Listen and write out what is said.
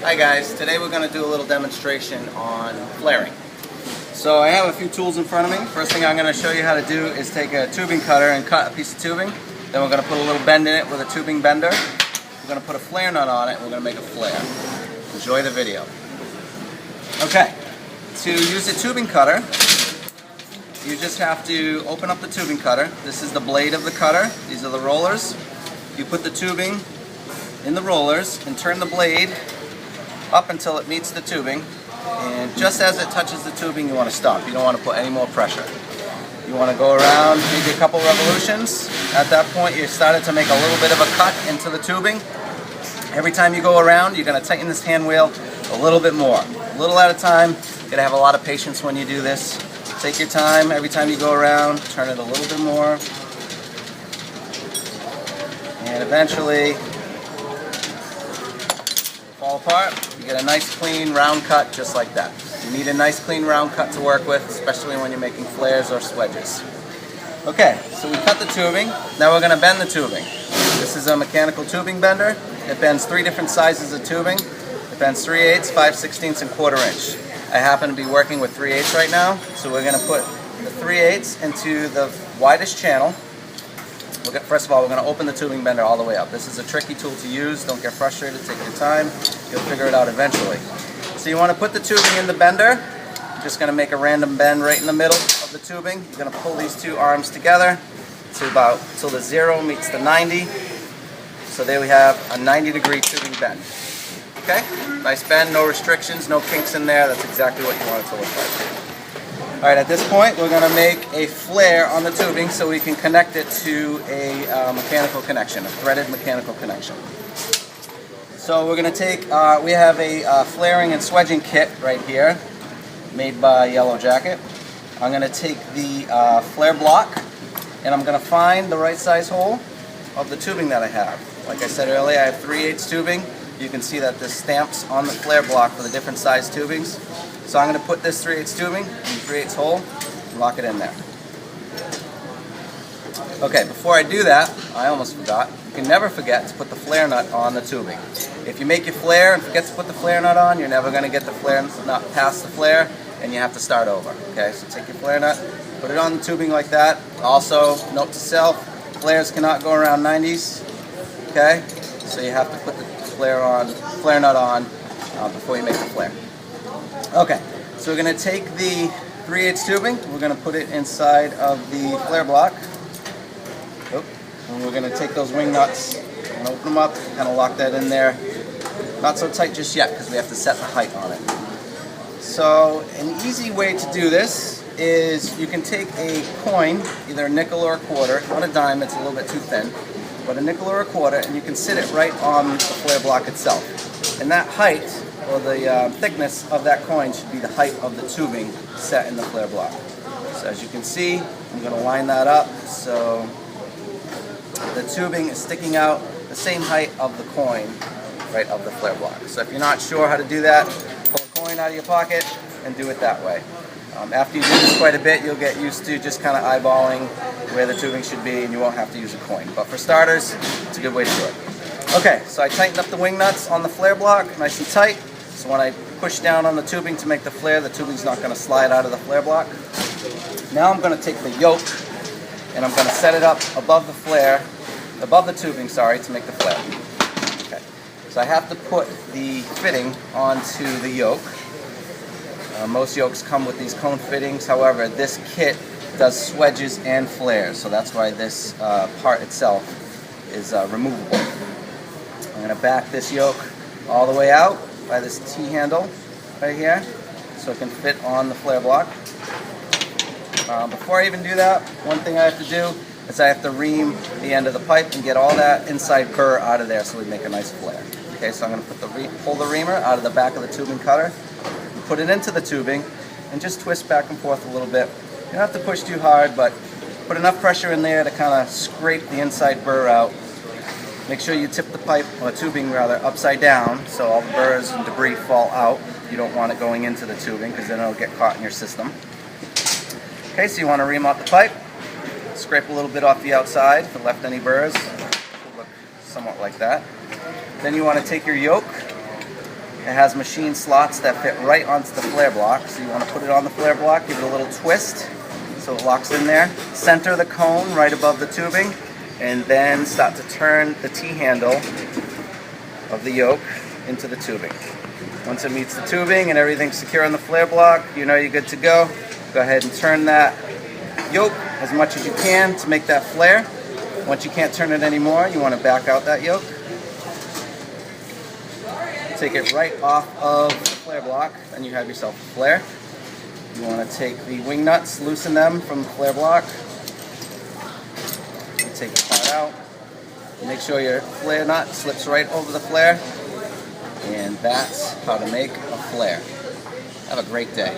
Hi guys, today we're going to do a little demonstration on flaring. So I have a few tools in front of me. First thing I'm going to show you how to do is take a tubing cutter and cut a piece of tubing. Then we're going to put a little bend in it with a tubing bender. We're going to put a flare nut on it and we're going to make a flare. Enjoy the video. Okay, to use a tubing cutter, you just have to open up the tubing cutter. This is the blade of the cutter. These are the rollers. You put the tubing in the rollers and turn the blade up until it meets the tubing, and just as it touches the tubing you want to stop. You don't want to put any more pressure. You want to go around maybe a couple revolutions. At that point you started to make a little bit of a cut into the tubing. Every time you go around you're going to tighten this hand wheel a little bit more. A little at a time. You're going to have a lot of patience when you do this. Take your time. Every time you go around, turn it a little bit more. And eventually fall apart. You get a nice clean round cut just like that. You need a nice clean round cut to work with, especially when you're making flares or swedges. Okay, so we cut the tubing. Now we're going to bend the tubing. This is a mechanical tubing bender. It bends 3 different sizes of tubing. It bends 3/8, 5/16, and 1/4 inch. I happen to be working with 3/8 right now, so we're going to put the 3/8 into the widest channel. First of all, we're going to open the tubing bender all the way up. This is a tricky tool to use. Don't get frustrated. Take your time. You'll figure it out eventually. So you want to put the tubing in the bender. You're just going to make a random bend right in the middle of the tubing. You're going to pull these 2 arms together to about till the 0 meets the 90. So there we have a 90-degree tubing bend. Okay? Nice bend, no restrictions, no kinks in there. That's exactly what you want it to look like. Alright, at this point we're going to make a flare on the tubing so we can connect it to a mechanical connection, a threaded mechanical connection. So we're going to take, we have a flaring and swedging kit right here, made by Yellow Jacket. I'm going to take the flare block and I'm going to find the right size hole of the tubing that I have. Like I said earlier, I have 3/8 tubing. You can see that this stamps on the flare block for the different size tubings. So I'm going to put this 3/8 tubing in the 3/8 hole and lock it in there. Okay, before I do that, I almost forgot. You can never forget to put the flare nut on the tubing. If you make your flare and forget to put the flare nut on, you're never going to get the flare nut past the flare and you have to start over. Okay, so take your flare nut, put it on the tubing like that. Also, note to self, flares cannot go around 90s. Okay, so you have to put the flare nut on before you make the flare. Okay, so we're going to take the 3/8 tubing, we're going to put it inside of the flare block, and we're going to take those wing nuts and open them up, kind of lock that in there. Not so tight just yet because we have to set the height on it. So an easy way to do this is you can take a coin, either a nickel or a quarter, not a dime, it's a little bit too thin, but a nickel or a quarter, and you can sit it right on the flare block itself. And that height, or the thickness of that coin, should be the height of the tubing set in the flare block. So as you can see, I'm going to line that up so the tubing is sticking out the same height of the coin right of the flare block. So if you're not sure how to do that, pull a coin out of your pocket and do it that way. After you do this quite a bit, you'll get used to just kind of eyeballing where the tubing should be and you won't have to use a coin. But for starters, it's a good way to do it. Okay, so I tightened up the wing nuts on the flare block nice and tight. So when I push down on the tubing to make the flare, the tubing's not going to slide out of the flare block. Now I'm going to take the yoke and I'm going to set it up above the flare, above the tubing, sorry, to make the flare. Okay, so I have to put the fitting onto the yoke. Most yokes come with these cone fittings, however this kit does swedges and flares, so that's why this part itself is removable. I'm going to back this yoke all the way out by this T-handle right here so it can fit on the flare block. Before I even do that, one thing I have to do is I have to ream the end of the pipe and get all that inside burr out of there so we make a nice flare. Okay, so I'm going to pull the reamer out of the back of the tubing cutter, put it into the tubing, and just twist back and forth a little bit. You don't have to push too hard, but put enough pressure in there to kind of scrape the inside burr out. Make sure you tip the pipe, or tubing rather, upside down so all the burrs and debris fall out. You don't want it going into the tubing because then it'll get caught in your system. Okay, so you want to ream out the pipe, scrape a little bit off the outside if it left any burrs. It'll look somewhat like that. Then you want to take your yoke It has machine slots that fit right onto the flare block. So you want to put it on the flare block, give it a little twist so it locks in there. Center the cone right above the tubing, and then start to turn the T-handle of the yoke into the tubing. Once it meets the tubing and everything's secure on the flare block, you know you're good to go. Go ahead and turn that yoke as much as you can to make that flare. Once you can't turn it anymore, you want to back out that yoke. Take it right off of the flare block, and you have yourself a flare. You want to take the wing nuts, loosen them from the flare block. You take the part out. Make sure your flare nut slips right over the flare. And that's how to make a flare. Have a great day.